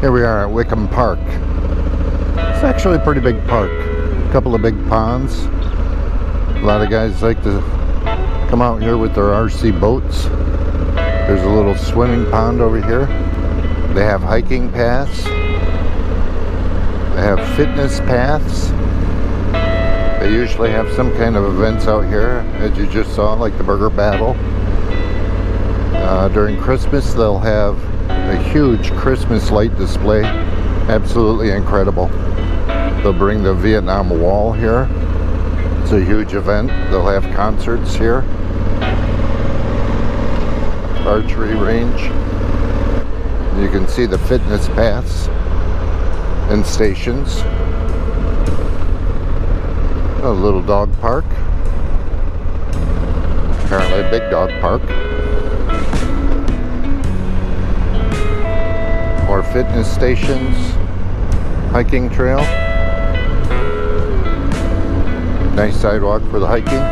Here we are at Wickham Park. It's actually a pretty big park. A couple of big ponds. A lot of guys like to come out here with their RC boats. There's a little swimming pond over here. They have hiking paths. They have fitness paths. They usually have some kind of events out here, as you just saw, like the burger battle. During Christmas, they'll have a huge Christmas light display. Absolutely incredible. They'll bring the Vietnam Wall here. It's a huge event. They'll have concerts here. Archery range. You can see the fitness paths and stations. A little dog park. Apparently a big dog park. More fitness stations. Hiking trail. Nice sidewalk for the hiking.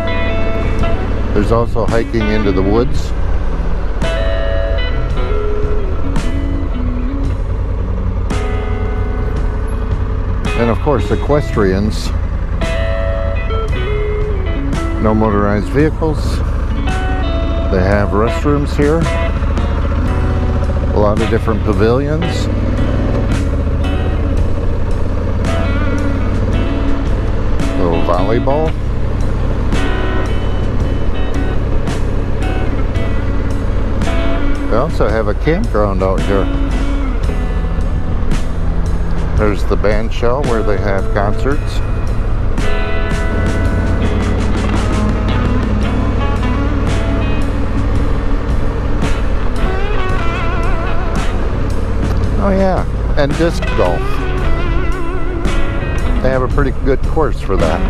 There's also hiking into the woods. And of course, equestrians. No motorized vehicles. They have restrooms here. A lot of different pavilions. Little volleyball. They also have a campground out here. There's the band shell where they have concerts. Oh yeah, and disc golf. They have a pretty good course for that.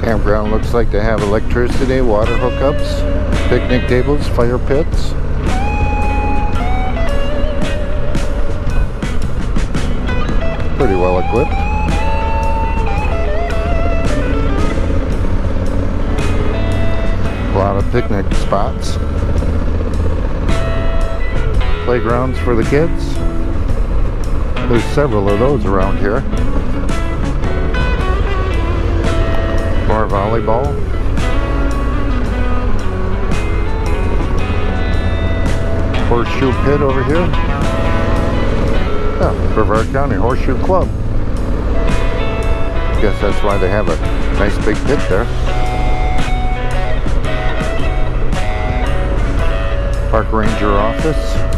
Campground looks like they have electricity, water hookups, picnic tables, fire pits. Pretty well equipped. A lot of picnic spots. Playgrounds for the kids. There's several of those around here. More volleyball. Horseshoe pit over here. Yeah, Brevard County Horseshoe Club. Guess that's why they have a nice big pit there. Park Ranger office.